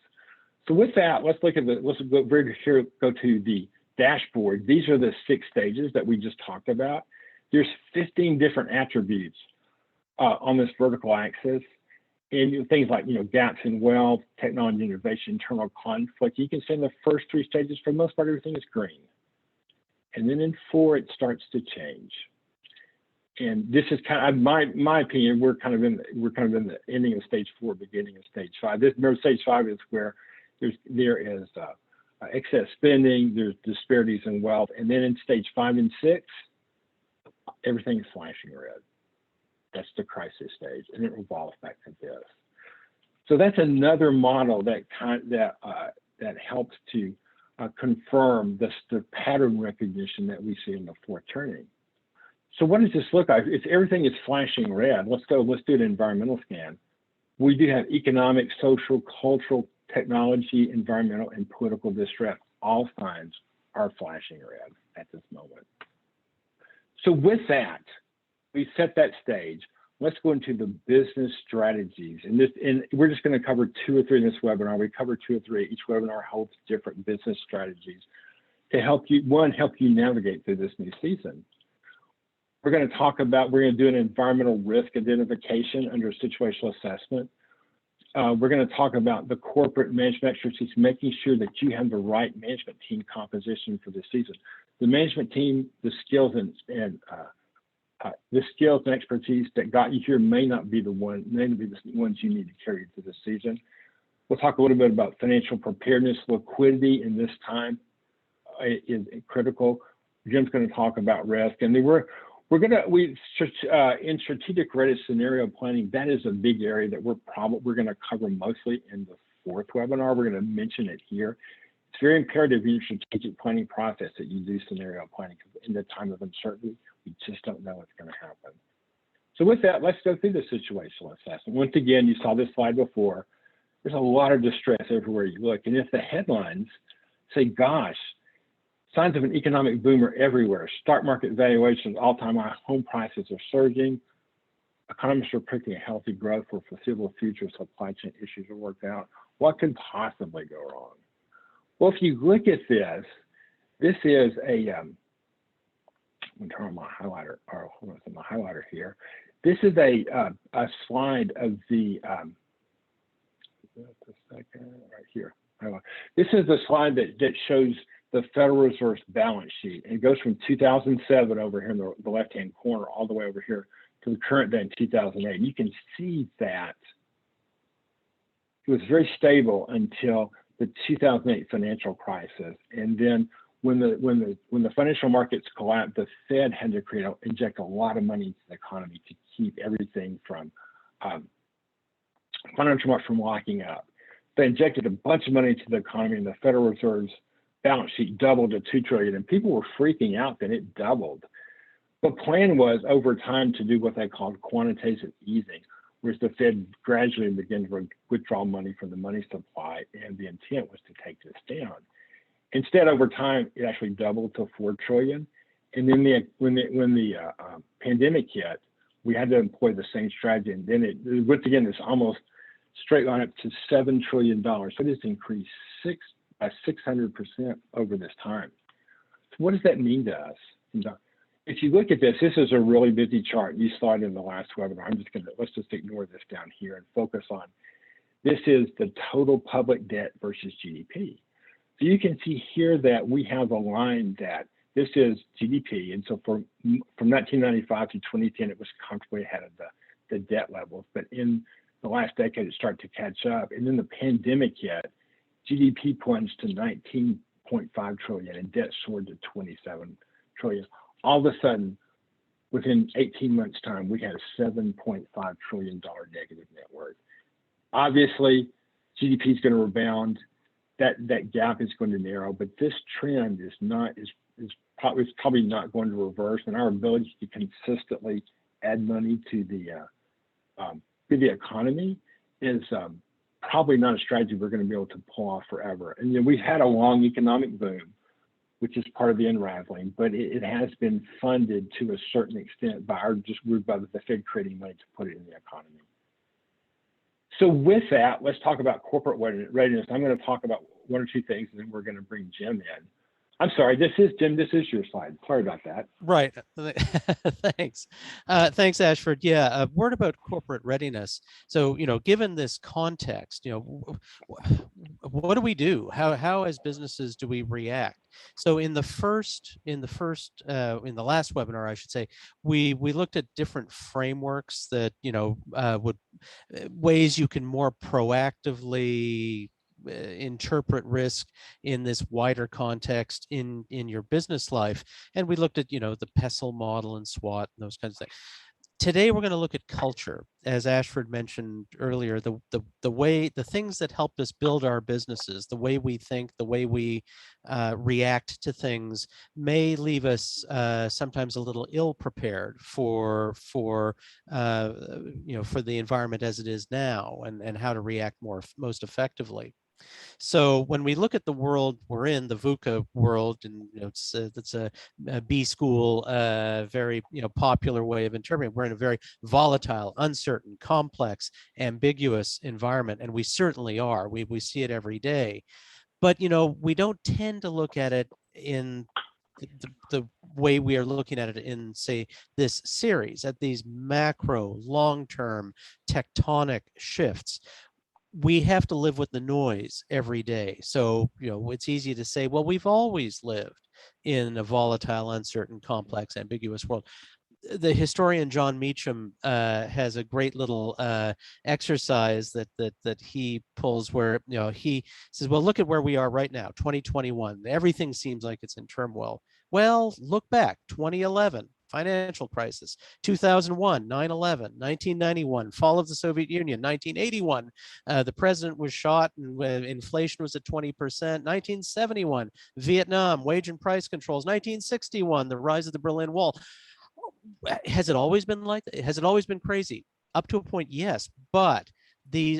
So with that, let's go to the dashboard. These are the 6 stages that we just talked about. There's 15 different attributes on this vertical axis, and things like gaps in wealth, technology innovation, internal conflict. You can see in the first 3 stages, for the most part, everything is green, and then in 4 it starts to change. And this is kind of my opinion. We're kind of in the ending of stage 4, beginning of stage 5. Remember, stage 5 is where there is excess spending, there's disparities in wealth, and then in stage 5 and 6, everything is flashing red. That's the crisis stage, and it revolves back to this. So that's another model that helps to confirm the pattern recognition that we see in the 4th turning. So what does this look like? If everything is flashing red, let's do an environmental scan. We do have economic, social, cultural, technology, environmental, and political distress. All signs are flashing red at this moment. So with that, we set that stage. Let's go into the business strategies. And we're just going to cover 2 or 3 in this webinar. We cover 2 or 3. Each webinar holds different business strategies to help you navigate through this new season. We're going to do an environmental risk identification under situational assessment. We're going to talk about the corporate management expertise, making sure that you have the right management team composition for this season. The management team, the skills and expertise that got you here may not be the ones you need to carry through this season. We'll talk a little bit about financial preparedness. Liquidity in this time is critical. Jim's going to talk about risk, and then in strategic readiness scenario planning, that is a big area that we're going to cover mostly in the 4th webinar. We're going to mention it here. It's very imperative in your strategic planning process that you do scenario planning, because in the time of uncertainty, we just don't know what's going to happen. So with that, let's go through the situational assessment. Once again, you saw this slide before. There's a lot of distress everywhere you look. And if the headlines say, gosh, signs of an economic boom are everywhere. Stock market valuations, all-time high, home prices are surging. Economists are predicting a healthy growth for foreseeable future. Supply chain issues are worked out. What could possibly go wrong? Well, if you look at this, this is a, I'm going to turn on my highlighter, or hold on, my highlighter here. This is a slide of the, just a second, right here. This is the slide that shows the Federal Reserve's balance sheet. And it goes from 2007 over here in the left-hand corner all the way over here to the current day in 2008. And you can see that it was very stable until the 2008 financial crisis. And then when the financial markets collapsed, the Fed had to inject a lot of money into the economy to keep everything from financial markets from locking up. They injected a bunch of money into the economy, and the Federal Reserve's balance sheet doubled to $2 trillion, and people were freaking out that it doubled. The plan was over time to do what they called quantitative easing, whereas the Fed gradually began to withdraw money from the money supply, and the intent was to take this down. Instead, over time, it actually doubled to $4 trillion. And then when the pandemic hit, we had to employ the same strategy, and then once again, it's almost straight line up to $7 trillion. So it has increased by 600% over this time. So what does that mean to us? If you look at this, this is a really busy chart. You saw it in the last webinar. Let's just ignore this down here and focus on, this is the total public debt versus GDP. So you can see here that we have a line that this is GDP. And so from 1995 to 2010, it was comfortably ahead of the debt levels. But in the last decade, it started to catch up. And then the pandemic hit, GDP plunged to 19.5 trillion and debt soared to 27 trillion. All of a sudden, within 18 months' time, we had a $7.5 trillion negative net worth. Obviously, GDP is going to rebound. That gap is going to narrow, but this trend is probably not going to reverse. And our ability to consistently add money to the economy is probably not a strategy we're going to be able to pull off forever. And you know, we've had a long economic boom, which is part of the unraveling, but it has been funded to a certain extent by the Fed creating money to put it in the economy. So with that, let's talk about corporate readiness. I'm going to talk about one or two things, and then we're going to bring Jim in. I'm sorry, this is Jim. This is your slide. Sorry about that. Right. Thanks. Thanks, Ashford. Yeah, a word about corporate readiness. So, given this context, what do we do? How as businesses do we react? So in the last webinar, I should say, we looked at different frameworks that, would ways you can more proactively interpret risk in this wider context in your business life, and we looked at the pestle model and SWOT and those kinds of things. Today we're going to look at culture, as Ashford mentioned earlier, the things that helped us build our businesses, the way we think, the way we react to things may leave us sometimes a little ill prepared for the environment as it is now, and how to react most effectively. So when we look at the world we're in, the VUCA world, and it's a B school, very popular way of interpreting. We're in a very volatile, uncertain, complex, ambiguous environment, and we certainly are. We see it every day, but we don't tend to look at it in the way we are looking at it in, say, this series, at these macro, long-term tectonic shifts. We have to live with the noise every day. So, it's easy to say, well, we've always lived in a volatile, uncertain, complex, ambiguous world. The historian John Meacham has a great little exercise that he pulls, where he says, well, look at where we are right now, 2021. Everything seems like it's in turmoil. Well, look back, 2011. Financial crisis, 2001, 9/11, 1991, fall of the Soviet Union, 1981, the president was shot and inflation was at 20%, 1971, Vietnam, wage and price controls, 1961, the rise of the Berlin Wall. Has it always been like that? Has it always been crazy? Up to a point, yes, but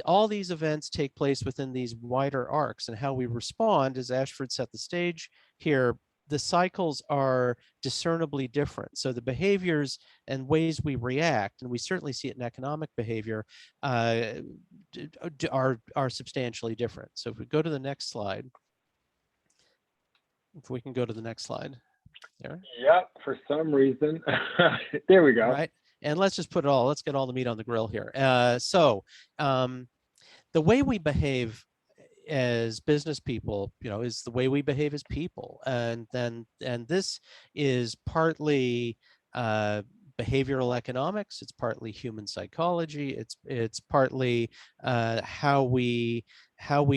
all these events take place within these wider arcs, and how we respond, as Ashford set the stage here, the cycles are discernibly different. So the behaviors and ways we react, and we certainly see it in economic behavior, are substantially different. So if we go to the next slide, if we can go to the next slide. There. Yep, for some reason. There we go. Right. And let's just let's get all the meat on the grill here. The way we behave as business people, is the way we behave as people. And this is partly behavioral economics, it's partly human psychology, it's partly how we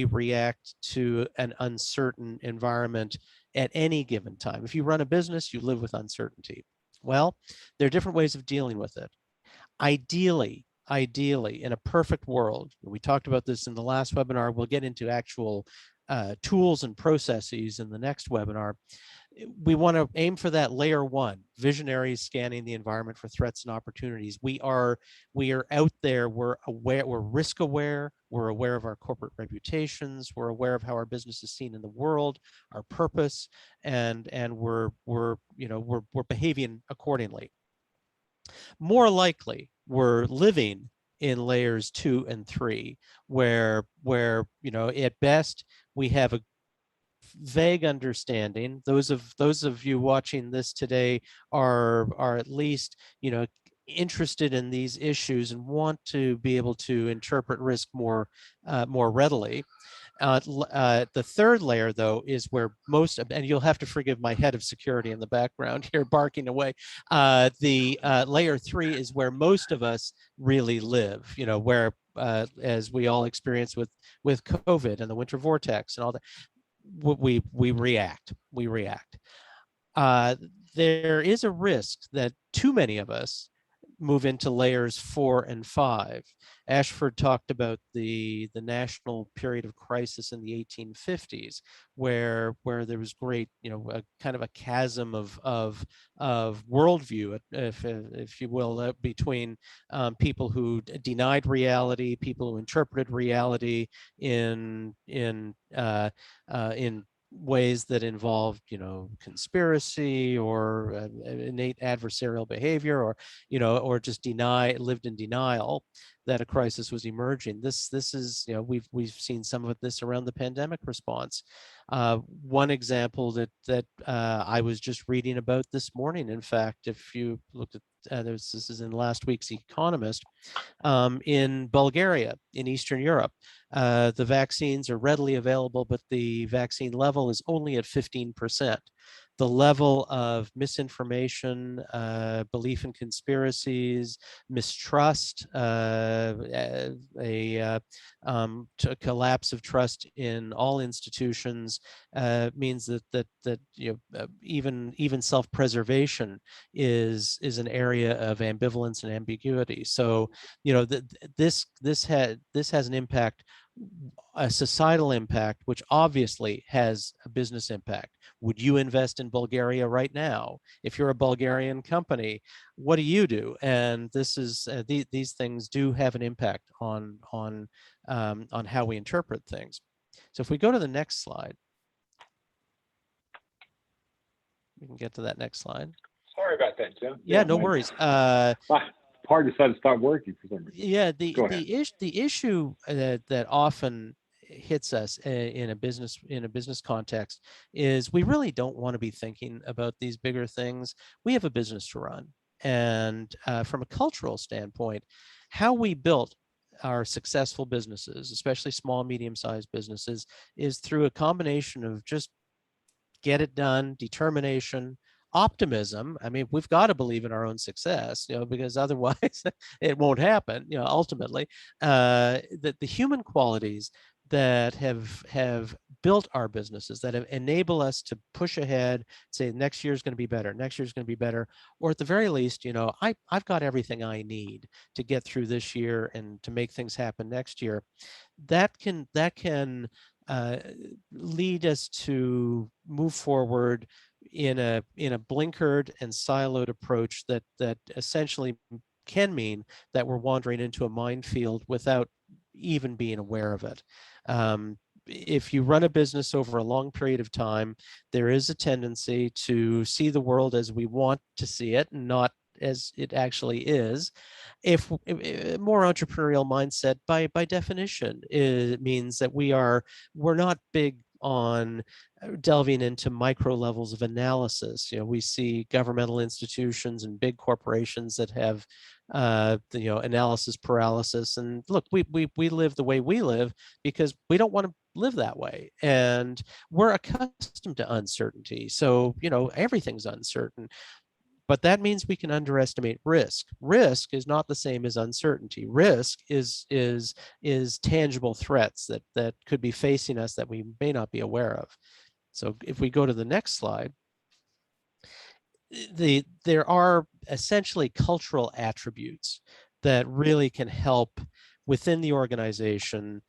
react to an uncertain environment at any given time. If you run a business, you live with uncertainty. Well, there are different ways of dealing with it. Ideally, in a perfect world, we talked about this in the last webinar, we'll get into actual tools and processes in the next webinar. We want to aim for that layer one, visionaries scanning the environment for threats and opportunities. We are out there, we're aware, we're risk aware, we're aware of our corporate reputations, we're aware of how our business is seen in the world, our purpose, and we're behaving accordingly. More likely, we're living in layers 2 and 3, where at best we have a vague understanding. Those of you watching this today are at least interested in these issues and want to be able to interpret risk more readily. The third layer, though, is where most of, and you'll have to forgive my head of security in the background here barking away. The layer 3 is where most of us really live, where as we all experience with COVID and the winter vortex and all that, we react. There is a risk that too many of us move into layers 4 and 5. Ashford talked about the national period of crisis in the 1850s, where there was great, a kind of a chasm of worldview, if you will, between people who denied reality, people who interpreted reality in ways that involved, conspiracy or innate adversarial behavior, or just lived in denial. that a crisis was emerging. This is, you know, we've seen some of this around the pandemic response. One example that I was just reading about this morning, in fact, if you looked at this is in last week's Economist, in Bulgaria, in Eastern Europe. The vaccines are readily available, but the vaccine level is only at 15%. The level of misinformation, belief in conspiracies, mistrust, a collapse of trust in all institutions means that even self-preservation is an area of ambivalence and ambiguity. So this has an impact, a societal impact, which obviously has a business impact. Would you invest in Bulgaria right now? If you're a Bulgarian company, what do you do? And this is these things do have an impact on how we interpret things. So if we go to the next slide, we can get to that next slide. Sorry about that, Jim. Yeah, no worries. My part decided to stop working for some reason. Yeah, the issue that often hits us in a business context is we really don't want to be thinking about these bigger things. We have a business to run, and from a cultural standpoint, how we built our successful businesses, especially small, medium-sized businesses, is through a combination of just get it done, determination, optimism. I mean, we've got to believe in our own success, because otherwise it won't happen, ultimately. The human qualities that have built our businesses, that have enabled us to push ahead, say next year's going to be better, next year's going to be better, or at the very least, I've got everything I need to get through this year and to make things happen next year. That can lead us to move forward in a blinkered and siloed approach that essentially can mean that we're wandering into a minefield without even being aware of it. If you run a business over a long period of time, there is a tendency to see the world as we want to see it, and not as it actually is. If more entrepreneurial mindset, by definition, it means that we're not big on delving into micro levels of analysis. We see governmental institutions and big corporations that have analysis paralysis. And look, we live the way we live because we don't want to live that way, and we're accustomed to uncertainty. So everything's uncertain. But that means we can underestimate risk. Risk is not the same as uncertainty. Risk is tangible threats that could be facing us that we may not be aware of. So if we go to the next slide, there are essentially cultural attributes that really can help within the organization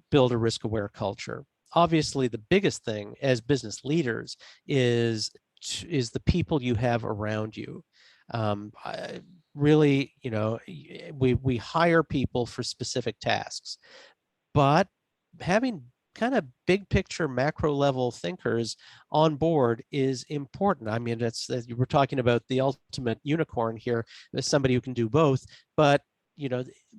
build a risk-aware culture. Obviously, the biggest thing as business leaders is the people you have around you. Really, we hire people for specific tasks, but having kind of big picture macro level thinkers on board is important. I mean, we're talking about the ultimate unicorn here. There's somebody who can do both, but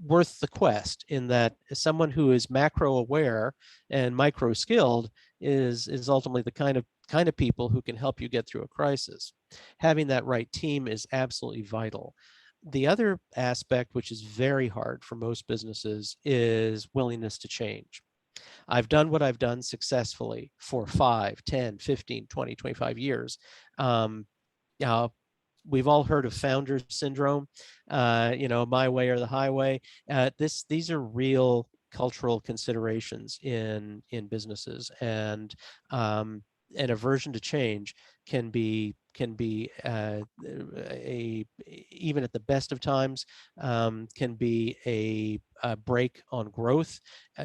worth the quest, in that someone who is macro aware and micro skilled is ultimately the kind of people who can help you get through a crisis. Having that right team is absolutely vital. The other aspect, which is very hard for most businesses, is willingness to change. I've done what I've done successfully for 5, 10, 15, 20, 25 years. We've all heard of founder syndrome, my way or the highway. These are real cultural considerations in businesses, and an aversion to change can be even at the best of times, can be a brake on growth.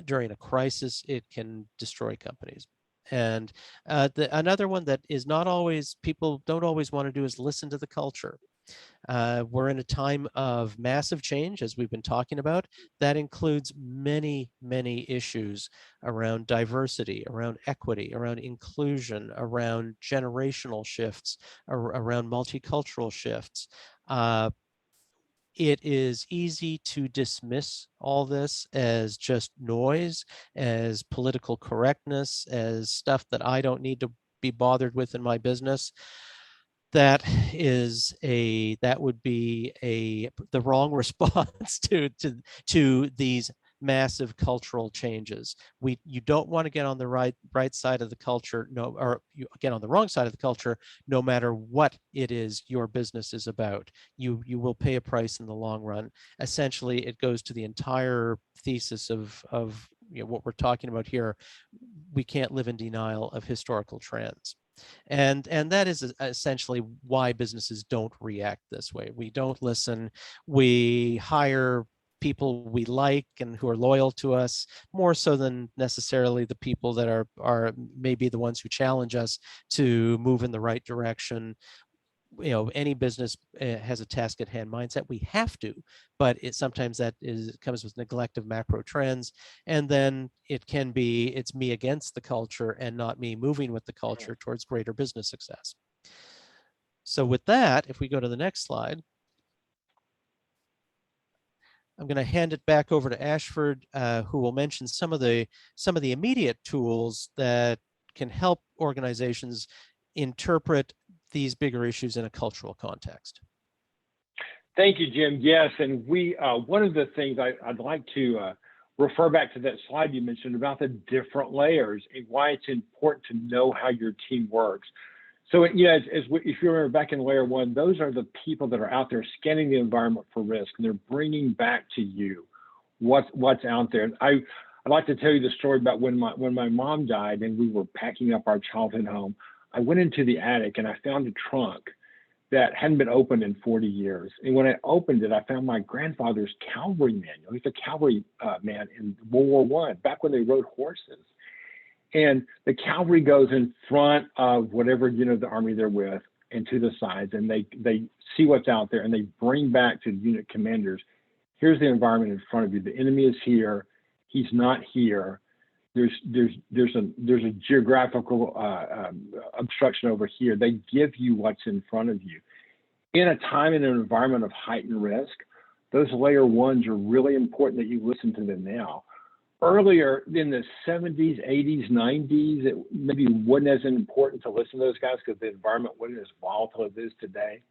During a crisis, it can destroy companies. And another one that is not always, people don't always want to do, is listen to the culture. We're in a time of massive change, as we've been talking about. That includes many, many issues around diversity, around equity, around inclusion, around generational shifts, around multicultural shifts. it is easy to dismiss all this as just noise, as political correctness, as stuff that I don't need to be bothered with in my business. That would be the wrong response to these massive cultural changes. You don't want to get on the right side of the culture, or you get on the wrong side of the culture, no matter what it is your business is about. You will pay a price in the long run. Essentially, it goes to the entire thesis of what we're talking about here. We can't live in denial of historical trends. And that is essentially why businesses don't react this way. We don't listen. We hire people we like and who are loyal to us more so than necessarily the people that are maybe the ones who challenge us to move in the right direction. Any business has a task at hand mindset. We have to, but sometimes that comes with neglect of macro trends, and then it's me against the culture and not me moving with the culture towards greater business success. So with that, if we go to the next slide, I'm going to hand it back over to Ashford, who will mention some of the immediate tools that can help organizations interpret these bigger issues in a cultural context. Thank you, Jim. Yes, and one of the things I'd like to refer back to that slide you mentioned about the different layers and why it's important to know how your team works. So if you remember back in layer one, those are the people that are out there scanning the environment for risk, and they're bringing back to you what's out there. And I'd like to tell you the story about when my mom died and we were packing up our childhood home. I went into the attic and I found a trunk that hadn't been opened in 40 years. And when I opened it, I found my grandfather's cavalry manual. He's a cavalry man in World War I, back when they rode horses. And the cavalry goes in front of whatever unit of the army they're with and to the sides, and they see what's out there and they bring back to the unit commanders, here's the environment in front of you. The enemy is here. He's not here. There's a geographical obstruction over here. They give you what's in front of you. In a time and an environment of heightened risk, those layer ones are really important that you listen to them now. Earlier in the 70s, 80s, 90s, it maybe wasn't as important to listen to those guys because the environment wasn't as volatile as it is today.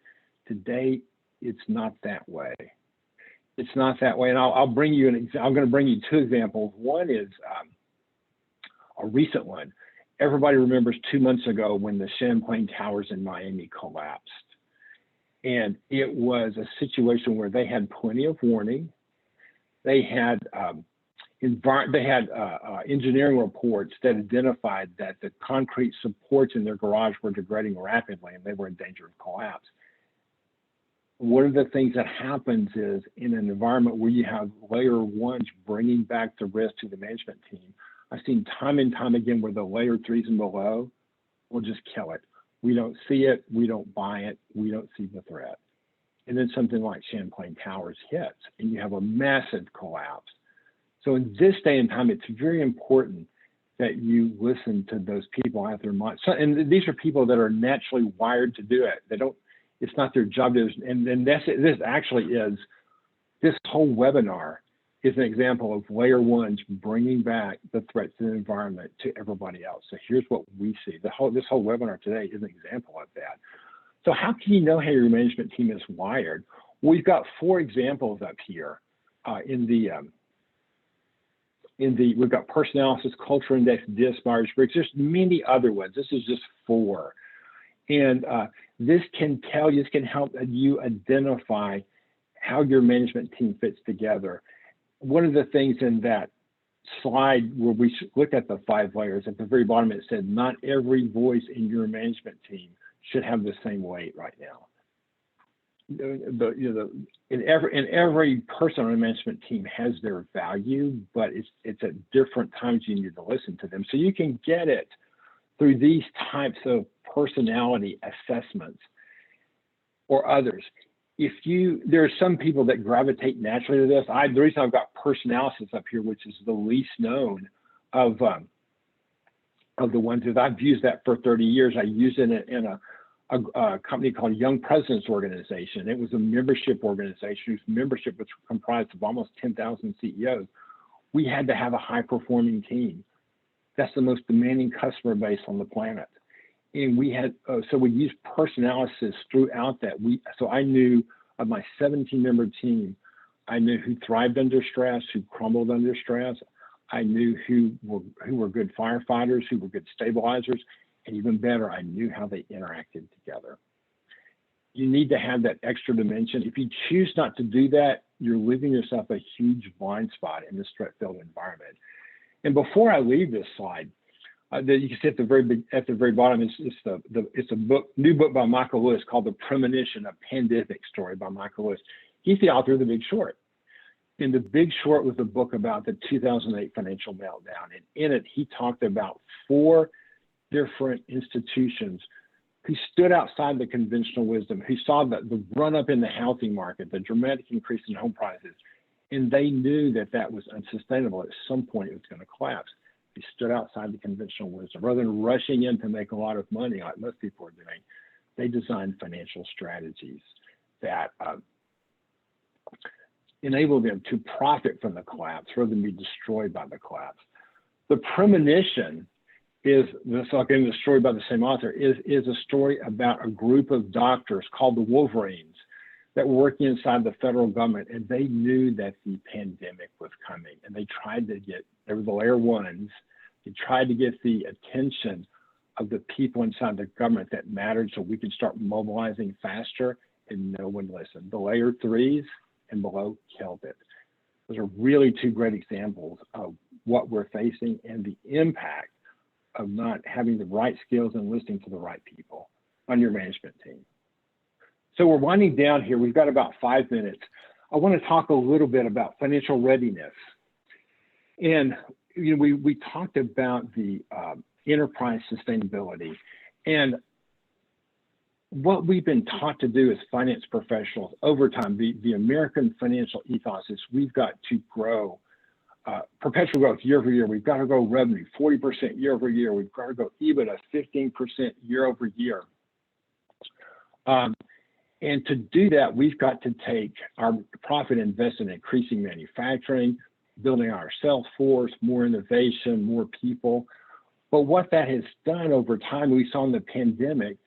Today, it's not that way. It's not that way. And I'm going to bring you two examples. One is a recent one. Everybody remembers 2 months ago when the Champlain Towers in Miami collapsed. And it was a situation where they had plenty of warning. They had engineering reports that identified that the concrete supports in their garage were degrading rapidly and they were in danger of collapse. One of the things that happens is in an environment where you have layer ones bringing back the risk to the management team, I've seen time and time again where the layer threes and below will just kill it. We don't see it, we don't buy it, we don't see the threat. And then something like Champlain Towers hits and you have a massive collapse. So in this day and time, it's very important that you listen to those people out there. And these are people that are naturally wired to do it. It's not their job to, and this whole webinar is an example of layer ones bringing back the threats to the environment to everybody else. So here's what we see. This whole webinar today is an example of that. So how can you know how your management team is wired? We've got 4 examples up here we've got personalities, culture index, DISC, Myers-Briggs. There's many other ones. This is just 4. And this can help you identify how your management team fits together. One of the things in that slide where we looked at the 5 layers, at the very bottom it said, not every voice in your management team should have the same weight right now. Every person on a management team has their value, but it's at different times you need to listen to them. So you can get it through these types of personality assessments or others. There are some people that gravitate naturally to this. The reason I've got personalities up here, which is the least known of the ones that I've used that for 30 years. I use it in a a company called Young Presidents Organization. It was a membership organization whose membership was comprised of almost 10,000 CEOs. We had to have a high-performing team. That's the most demanding customer base on the planet. And we had, so we used personalities throughout that. So I knew of my 17-member team, I knew who thrived under stress, who crumbled under stress. I knew who were good firefighters, who were good stabilizers, and even better, I knew how they interacted together. You need to have that extra dimension. If you choose not to do that, you're leaving yourself a huge blind spot in this threat-filled environment. And before I leave this slide, you can see at the very bottom, it's a new book by Michael Lewis called The Premonition, a Pandemic Story by Michael Lewis. He's the author of The Big Short. And The Big Short was a book about the 2008 financial meltdown. And in it, he talked about 4 different institutions who stood outside the conventional wisdom, who saw the run up in the housing market, the dramatic increase in home prices, and they knew that that was unsustainable. At some point, it was going to collapse. They stood outside the conventional wisdom. Rather than rushing in to make a lot of money like most people are doing, they designed financial strategies that enable them to profit from the collapse rather than be destroyed by the collapse. The premonition is, again, the story by the same author, is a story about a group of doctors called the Wolverines that were working inside the federal government, and they knew that the pandemic was coming, and they tried to get, they were the layer ones, they tried to get the attention of the people inside the government that mattered so we could start mobilizing faster, and no one listened. The layer 3s and below killed it. Those are really 2 great examples of what we're facing and the impact of not having the right skills and listening to the right people on your management team. So we're winding down here. We've got about 5 minutes. I want to talk a little bit about financial readiness. And you know, we talked about the enterprise sustainability. And what we've been taught to do as finance professionals over time, the American financial ethos is we've got to grow perpetual growth year over year. We've got to grow revenue 40% year over year. We've got to grow EBITDA 15% year over year. And to do that, we've got to take our profit and invest in increasing manufacturing, building our sales force, more innovation, more people. But what that has done over time, we saw in the pandemic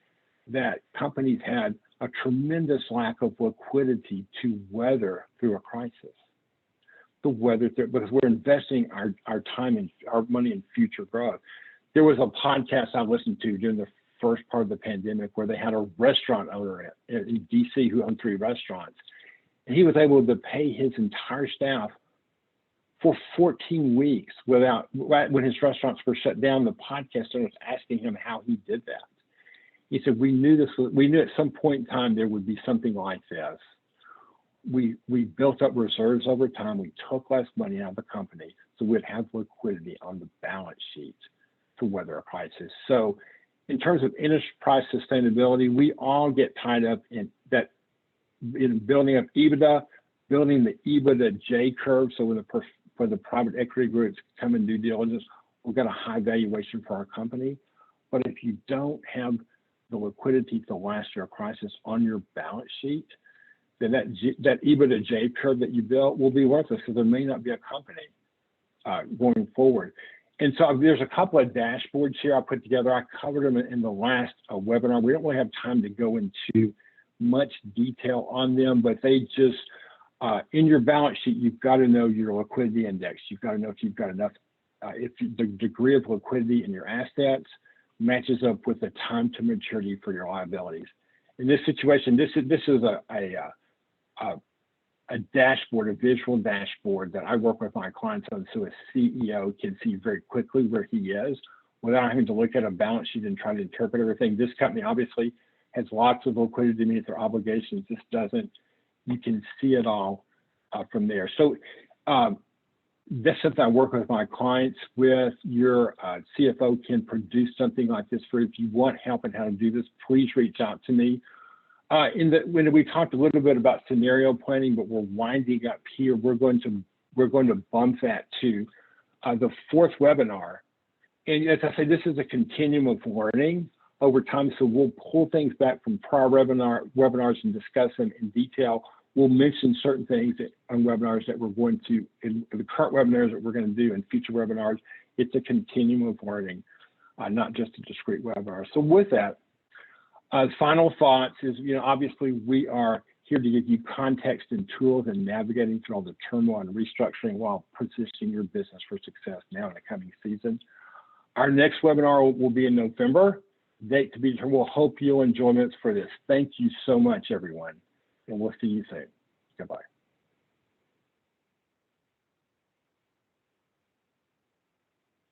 that companies had a tremendous lack of liquidity to weather through a crisis. To weather through, because we're investing our time and our money in future growth. There was a podcast I listened to during the first part of the pandemic where they had a restaurant owner in DC who owned 3 restaurants. And he was able to pay his entire staff for 14 weeks without, when his restaurants were shut down. The podcast owner was asking him how he did that. He said, we knew at some point in time there would be something like this. We built up reserves over time. We took less money out of the company so we'd have liquidity on the balance sheet to weather a crisis. So in terms of enterprise sustainability, we all get tied up in that, in building up EBITDA, building the EBITDA J curve. So when the private equity groups come and do diligence, we've got a high valuation for our company. But if you don't have the liquidity to last your crisis on your balance sheet, then that EBITDA J curve that you built will be worthless because there may not be a company going forward. And so there's a couple of dashboards here I put together. I covered them in the last webinar. We don't really have time to go into much detail on them, but they just, in your balance sheet, you've got to know your liquidity index. You've got to know if you've got enough, if the degree of liquidity in your assets matches up with the time to maturity for your liabilities. In this situation, this is a dashboard, a visual dashboard that I work with my clients on so a CEO can see very quickly where he is without having to look at a balance sheet and try to interpret everything. This company obviously has lots of liquidity to meet their obligations. This doesn't. You can see it all from there. So that's something I work with my clients with. Your CFO can produce something like this for you. If you want help in how to do this, please reach out to me. When we talked a little bit about scenario planning, but we're winding up here, we're going to bump that to the 4th webinar. And as I say, this is a continuum of learning. over time. So we'll pull things back from prior webinars and discuss them in detail. We'll mention certain things on webinars that we're going to, in the current webinars that we're going to do in future webinars. It's a continuum of learning, not just a discrete webinar. So with that, final thoughts is, obviously we are here to give you context and tools in navigating through all the turmoil and restructuring while positioning your business for success now in the coming season. Our next webinar will be in November. Date to be determined. We'll hope you'll enjoy us for this. Thank you so much, everyone, and we'll see you soon. Goodbye.